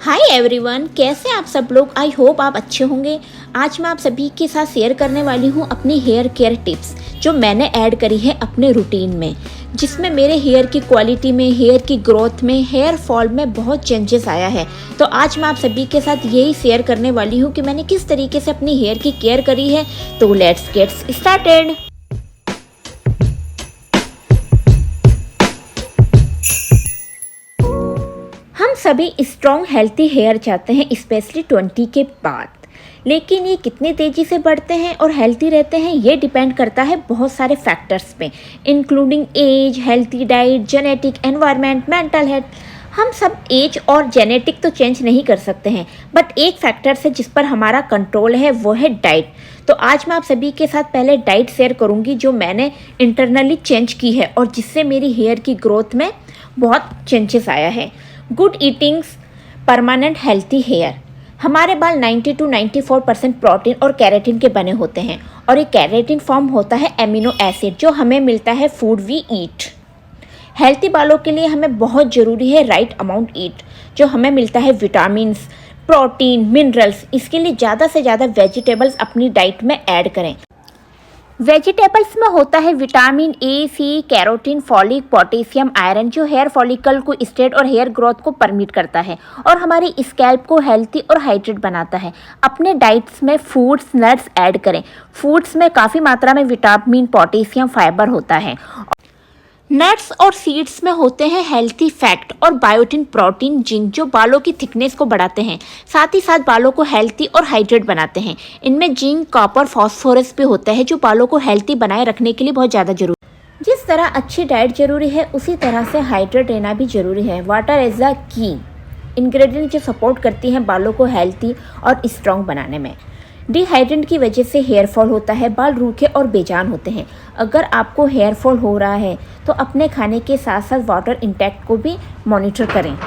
Hi everyone, कैसे आप सब लोग। आई होप आप अच्छे होंगे। आज मैं आप सभी के साथ शेयर करने वाली हूँ अपनी हेयर केयर टिप्स जो मैंने ऐड करी है अपने रूटीन में, जिसमें मेरे हेयर की क्वालिटी में, हेयर की ग्रोथ में, हेयर फॉल में बहुत चेंजेस आया है। तो आज मैं आप सभी के साथ यही शेयर करने वाली हूँ कि मैंने किस तरीके से अपनी हेयर की केयर करी है। तो लेट्स गेट स्टार्टेड। हम सभी स्ट्रॉन्ग हेल्थी हेयर चाहते हैं, स्पेशली 20 के बाद। लेकिन ये कितनी तेज़ी से बढ़ते हैं और हेल्थी रहते हैं ये डिपेंड करता है बहुत सारे फैक्टर्स पे, including age, healthy diet, genetic, environment, mental health. हम सब एज और जेनेटिक तो चेंज नहीं कर सकते हैं, बट एक फैक्टर है जिस पर हमारा कंट्रोल है, वो है डाइट। तो आज मैं आप सभी के साथ पहले डाइट शेयर करूँगी जो मैंने इंटरनली चेंज की है और जिससे मेरी हेयर की ग्रोथ में बहुत चेंजेस आया है। Good eatings, permanent healthy hair. हमारे बाल 90 to 94% प्रोटीन और कैरेटिन के बने होते हैं और ये कैरेटिन फॉर्म होता है एमिनो एसिड जो हमें मिलता है फूड वी ईट। हेल्थी बालों के लिए हमें बहुत ज़रूरी है राइट अमाउंट ईट, जो हमें मिलता है विटामिन्स, प्रोटीन, मिनरल्स। इसके लिए ज़्यादा से ज़्यादा वेजिटेबल्स अपनी डाइट में ऐड करें। वेजिटेबल्स में होता है vitamin A, C, carotene, folic, potassium, iron, जो हेयर फॉलिकल को स्ट्रेट और हेयर ग्रोथ को परमिट करता है और हमारी स्कैल्प को हेल्थी और हाइड्रेट बनाता है। अपने डाइट्स में फ्रूट्स, नट्स ऐड करें। फ्रूट्स में काफ़ी मात्रा में विटामिन, पोटेशियम, फाइबर होता है। नट्स और सीड्स में होते हैं हेल्थी फैट और बायोटिन, प्रोटीन, जिंक, जो बालों की थिकनेस को बढ़ाते हैं, साथ ही साथ बालों को हेल्थी और हाइड्रेट बनाते हैं। इनमें जिंक, कॉपर, फास्फोरस भी होता है जो बालों को हेल्थी बनाए रखने के लिए बहुत ज़्यादा जरूरी है। जिस तरह अच्छी डाइट जरूरी है उसी तरह से हाइड्रेट रहना भी जरूरी है। Water is the key ingredient जो सपोर्ट करती हैं बालों को हेल्थी और स्ट्रॉन्ग बनाने में। डिहाइड्रेट की वजह से हेयर फॉल होता है, बाल रूखे और बेजान होते हैं। अगर आपको हेयर फॉल हो रहा है तो अपने खाने के साथ साथ वाटर इंटेक को भी मॉनिटर करें।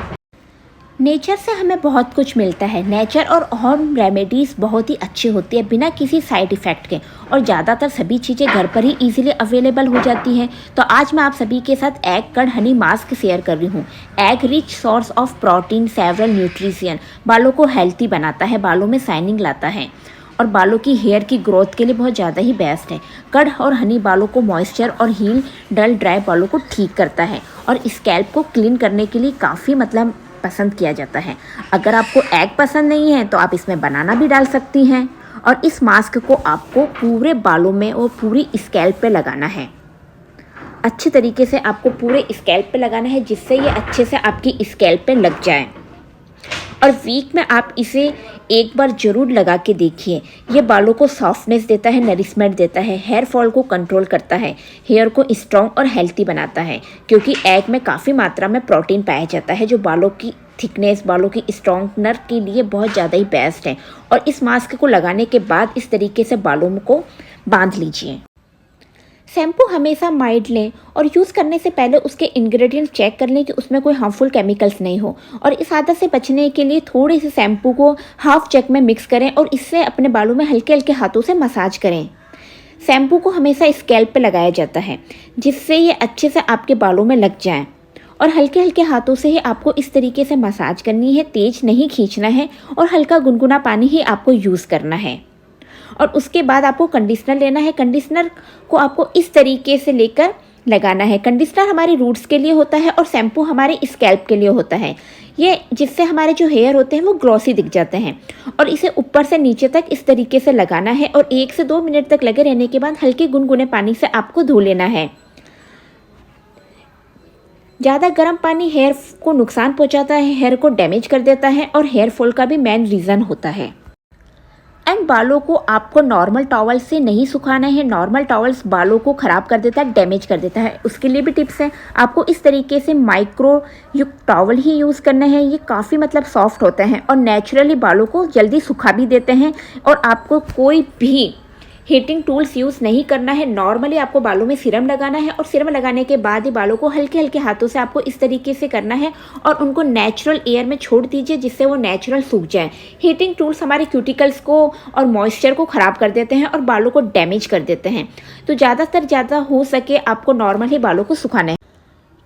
नेचर से हमें बहुत कुछ मिलता है। नेचर और होम रेमेडीज़ बहुत ही अच्छी होती है बिना किसी साइड इफ़ेक्ट के, और ज़्यादातर सभी चीज़ें घर पर ही इजीली अवेलेबल हो जाती हैं। तो आज मैं आप सभी के साथ egg curd honey mask share कर रही हूँ। Egg rich source of protein, several nutrition, बालों को हेल्थी बनाता है, बालों में शाइनिंग लाता है और बालों की हेयर की ग्रोथ के लिए बहुत ज़्यादा ही बेस्ट है। कर्ड और हनी बालों को मॉइस्चर और हील डल ड्राई बालों को ठीक करता है और स्कैल्प को क्लीन करने के लिए काफ़ी पसंद किया जाता है। अगर आपको एग पसंद नहीं है तो आप इसमें बनाना भी डाल सकती हैं। और इस मास्क को आपको पूरे बालों में और पूरी स्कैल्प पे लगाना है। अच्छी तरीके से आपको पूरे स्कैल्प पे लगाना है जिससे ये अच्छे से आपकी स्कैल्प पे लग जाए। और वीक में आप इसे एक बार ज़रूर लगा के देखिए। ये बालों को सॉफ्टनेस देता है, नरिशमेंट देता है, हेयर फॉल को कंट्रोल करता है, हेयर को स्ट्रॉन्ग और हेल्थी बनाता है, क्योंकि एग में काफ़ी मात्रा में प्रोटीन पाया जाता है जो बालों की थिकनेस, बालों की स्ट्रॉन्गनर के लिए बहुत ज़्यादा ही बेस्ट है। और इस मास्क को लगाने के बाद इस तरीके से बालों को बांध लीजिए। शैम्पू हमेशा माइल्ड लें और यूज़ करने से पहले उसके इंग्रेडिएंट्स चेक कर लें कि उसमें कोई हार्मफुल केमिकल्स नहीं हो। और इस आदत से बचने के लिए थोड़े से शैम्पू को हाफ जग में मिक्स करें और इससे अपने बालों में हल्के हल्के हाथों से मसाज करें। शैम्पू को हमेशा स्कैल्प पे लगाया जाता है जिससे ये अच्छे से आपके बालों में लग जाए। और हल्के हल्के हाथों से ही आपको इस तरीके से मसाज करनी है, तेज नहीं खींचना है और हल्का गुनगुना पानी ही आपको यूज़ करना है। और उसके बाद आपको कंडीशनर लेना है। कंडीशनर को आपको इस तरीके से लेकर लगाना है। कंडीशनर हमारी रूट्स के लिए होता है और शैम्पू हमारे स्कैल्प के लिए होता है, ये जिससे हमारे जो हेयर होते हैं वो ग्लॉसी दिख जाते हैं। और इसे ऊपर से नीचे तक इस तरीके से लगाना है और 1 से 2 मिनट तक लगे रहने के बाद हल्के गुनगुने पानी से आपको धो लेना है। ज़्यादा गर्म पानी हेयर को नुकसान पहुँचाता है, हेयर को डैमेज कर देता है और हेयर फॉल का भी मेन रीज़न होता है। एंड बालों को आपको नॉर्मल टॉवल से नहीं सुखाना है। नॉर्मल टॉवल्स बालों को ख़राब कर देता है, डैमेज कर देता है। उसके लिए भी टिप्स है, आपको इस तरीके से माइक्रो युक्त टॉवल ही यूज़ करना है। ये काफ़ी सॉफ्ट होते हैं और नेचुरली बालों को जल्दी सुखा भी देते हैं। और आपको कोई भी हीटिंग टूल्स यूज़ नहीं करना है। नॉर्मली आपको बालों में सीरम लगाना है और सीरम लगाने के बाद ही बालों को हल्के हल्के हाथों से आपको इस तरीके से करना है और उनको नेचुरल एयर में छोड़ दीजिए जिससे वो नेचुरल सूख जाए। हीटिंग टूल्स हमारे क्यूटिकल्स को और मॉइस्चर को ख़राब कर देते हैं और बालों को डैमेज कर देते हैं। तो ज़्यादा हो सके आपको नॉर्मल ही बालों को सुखाना है।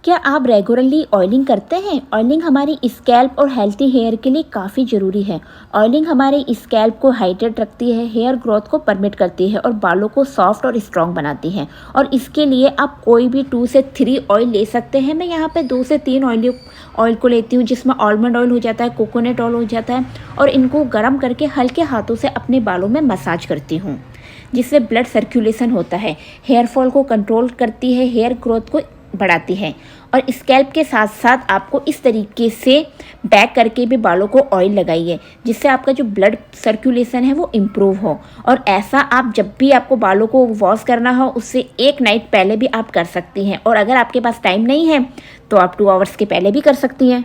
क्या आप रेगुलरली ऑयलिंग करते हैं? ऑयलिंग हमारी स्कैल्प और हेल्थी हेयर के लिए काफ़ी ज़रूरी है। ऑयलिंग हमारे स्कैल्प को हाइड्रेट रखती है, हेयर ग्रोथ को परमिट करती है और बालों को सॉफ्ट और स्ट्रॉन्ग बनाती है। और इसके लिए आप कोई भी 2 से 3 ऑयल ले सकते हैं। मैं यहाँ पे 2 से 3 ऑयल को लेती हूँ, जिसमें आलमंड ऑयल हो जाता है, कोकोनट ऑयल हो जाता है, और इनको गर्म करके हल्के हाथों से अपने बालों में मसाज करती हूँ, जिससे ब्लड सर्कुलेशन होता है, हेयर फॉल को कंट्रोल करती है, हेयर ग्रोथ को बढ़ाती है। और स्कैल्प के साथ साथ आपको इस तरीके से बैक करके भी बालों को ऑयल लगाइए, जिससे आपका जो ब्लड सर्कुलेशन है वो इम्प्रूव हो। और ऐसा आप जब भी आपको बालों को वॉश करना हो, उससे 1 नाइट पहले भी आप कर सकती हैं। और अगर आपके पास टाइम नहीं है तो आप 2 आवर्स के पहले भी कर सकती हैं।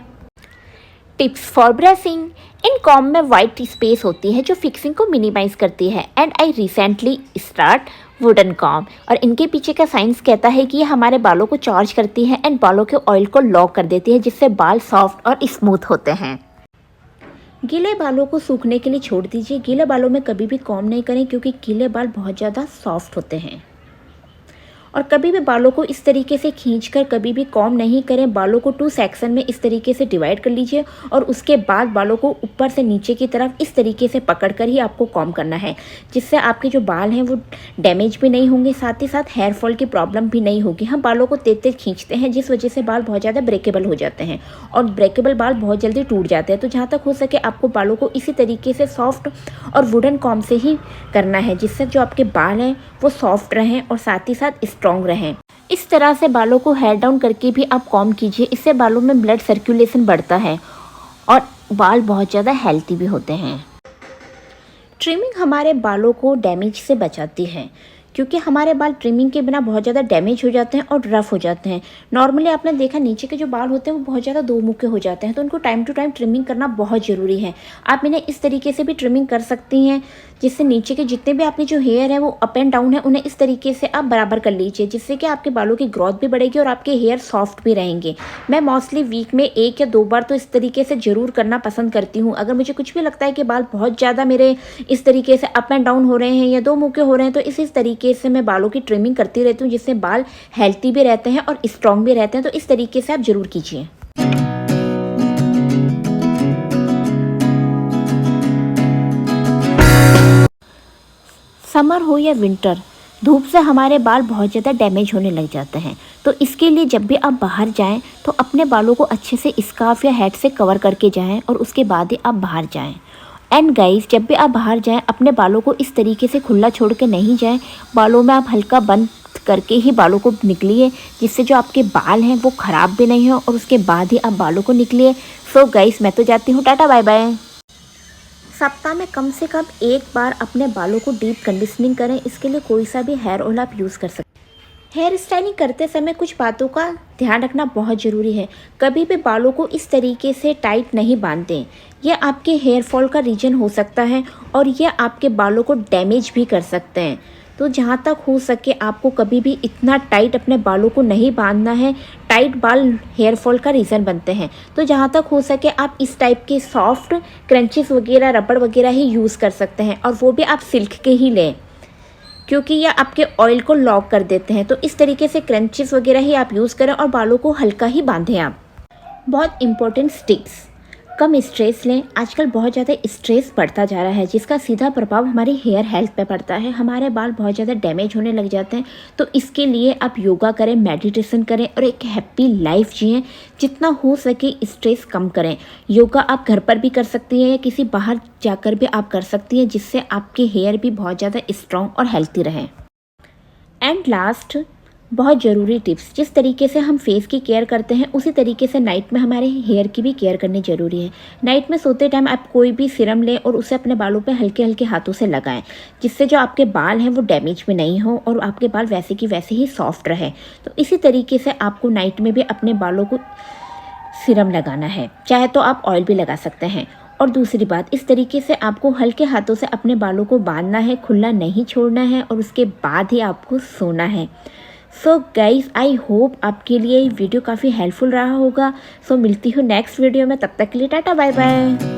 Tips for brushing. In com में वाइट स्पेस होती है जो फिक्सिंग को मिनिमाइज करती है। And I recently start wooden com, और इनके पीछे का साइंस कहता है कि ये हमारे बालों को चार्ज करती है एंड बालों के ऑयल को लॉक कर देती है, जिससे बाल सॉफ्ट और स्मूथ होते हैं। गीले बालों को सूखने के लिए छोड़ दीजिए। गीले बालों में कभी भी कॉम नहीं करें, क्योंकि गीले बाल बहुत ज़्यादा सॉफ्ट होते हैं। और कभी भी बालों को इस तरीके से खींचकर कभी भी कॉम नहीं करें। बालों को 2 सेक्शन में इस तरीके से डिवाइड कर लीजिए, और उसके बाद बालों को ऊपर से नीचे की तरफ इस तरीके से पकड़कर ही आपको कॉम करना है, जिससे आपके जो बाल हैं वो डैमेज भी नहीं होंगे, साथ ही साथ हेयर फॉल की प्रॉब्लम भी नहीं होगी। हम बालों को तेज तेज खींचते हैं, जिस वजह से बाल बहुत ज़्यादा ब्रेकेबल हो जाते हैं, और ब्रेकेबल बाल बहुत जल्दी टूट जाते हैं। तो जहाँ तक हो सके आपको बालों को इसी तरीके से सॉफ्ट और वुडन कॉम से ही करना है, जिससे जो आपके बाल हैं वो सॉफ्ट रहें और साथ ही साथ स्ट्रॉन्ग रहें। इस तरह से बालों को हेयर डाउन करके भी आप कॉम कीजिए। इससे बालों में ब्लड सर्कुलेशन बढ़ता है और बाल बहुत ज़्यादा हेल्थी भी होते हैं। ट्रिमिंग हमारे बालों को डैमेज से बचाती है, क्योंकि हमारे बाल ट्रिमिंग के बिना बहुत ज़्यादा डैमेज हो जाते हैं और रफ़ हो जाते हैं। नॉर्मली आपने देखा नीचे के जो बाल होते हैं वो बहुत ज़्यादा 2 मुख के हो जाते हैं, तो उनको टाइम टू टाइम ट्रिमिंग करना बहुत ज़रूरी है। आप इन्हें इस तरीके से भी ट्रिमिंग कर सकती हैं, जिससे नीचे के जितने भी आपके जो हेयर है वो अप एंड डाउन है, उन्हें इस तरीके से आप बराबर कर लीजिए, जिससे कि आपके बालों की ग्रोथ भी बढ़ेगी और आपके हेयर सॉफ्ट भी रहेंगे। मैं मोस्टली वीक में 1 या 2 बार तो इस तरीके से ज़रूर करना पसंद करती हूँ। अगर मुझे कुछ भी लगता है कि बाल बहुत ज़्यादा मेरे इस तरीके से अप एंड डाउन हो रहे हैं या 2 मुँह के हो रहे हैं, तो इस तरीके से मैं बालों की ट्रिमिंग करती रहती हूँ, जिससे बाल हेल्थी भी रहते हैं और स्ट्रॉन्ग भी रहते हैं। तो इस तरीके से आप ज़रूर कीजिए। समर हो या विंटर, धूप से हमारे बाल बहुत ज़्यादा डैमेज होने लग जाते हैं। तो इसके लिए जब भी आप बाहर जाएं तो अपने बालों को अच्छे से स्कार्फ या हैट से कवर करके जाएं, और उसके बाद ही आप बाहर जाएं। एंड गाइस, जब भी आप बाहर जाएं अपने बालों को इस तरीके से खुला छोड़ के नहीं जाएं। बालों में आप हल्का बंद करके ही बालों को निकलिए, जिससे जो आपके बाल हैं वो ख़राब भी नहीं हो, और उसके बाद ही आप बालों को निकलिए। सो गाइस, मैं तो जाती हूँ, टाटा बाय बाय। सप्ताह में कम से कम 1 बार अपने बालों को डीप कंडीशनिंग करें। इसके लिए कोई सा भी हेयर ऑयल आप यूज़ कर सकते हैं। हेयर स्टाइलिंग करते समय कुछ बातों का ध्यान रखना बहुत ज़रूरी है। कभी भी बालों को इस तरीके से टाइट नहीं बांध दें। यह आपके हेयर फॉल का रीज़न हो सकता है, और यह आपके बालों को डैमेज भी कर सकते हैं। तो जहाँ तक हो सके आपको कभी भी इतना टाइट अपने बालों को नहीं बांधना है। टाइट बाल हेयर फॉल का रीज़न बनते हैं। तो जहाँ तक हो सके आप इस टाइप के सॉफ्ट क्रंचेस वगैरह, रबड़ वगैरह ही यूज़ कर सकते हैं, और वो भी आप सिल्क के ही लें, क्योंकि ये आपके ऑयल को लॉक कर देते हैं। तो इस तरीके से क्रंचेस वगैरह ही आप यूज़ करें और बालों को हल्का ही बांधें आप। बहुत इंपॉर्टेंट टिप्स, कम स्ट्रेस लें। आजकल बहुत ज़्यादा स्ट्रेस बढ़ता जा रहा है, जिसका सीधा प्रभाव हमारी हेयर हेल्थ पे पड़ता है। हमारे बाल बहुत ज़्यादा डैमेज होने लग जाते हैं। तो इसके लिए आप योगा करें, मेडिटेशन करें और एक हैप्पी लाइफ जिएं। जितना हो सके स्ट्रेस कम करें। योगा आप घर पर भी कर सकती हैं या किसी बाहर जाकर भी आप कर सकती हैं, जिससे आपके हेयर भी बहुत ज़्यादा स्ट्रॉन्ग और हेल्थी रहें। एंड लास्ट, बहुत ज़रूरी टिप्स, जिस तरीके से हम फेस की केयर करते हैं उसी तरीके से नाइट में हमारे हेयर की भी केयर करनी ज़रूरी है। नाइट में सोते टाइम आप कोई भी सीरम लें और उसे अपने बालों पे हल्के हल्के हाथों से लगाएं, जिससे जो आपके बाल हैं वो डैमेज भी नहीं हो और आपके बाल वैसे की वैसे ही सॉफ्ट रहे। तो इसी तरीके से आपको नाइट में भी अपने बालों को सीरम लगाना है, चाहे तो आप ऑयल भी लगा सकते हैं। और दूसरी बात, इस तरीके से आपको हल्के हाथों से अपने बालों को बांधना है, खुला नहीं छोड़ना है, और उसके बाद ही आपको सोना है। सो गाइज, आई होप आपके लिए ये वीडियो काफ़ी हेल्पफुल रहा होगा। सो मिलती हूँ नेक्स्ट वीडियो में, तब तक के लिए टाटा बाय बाय।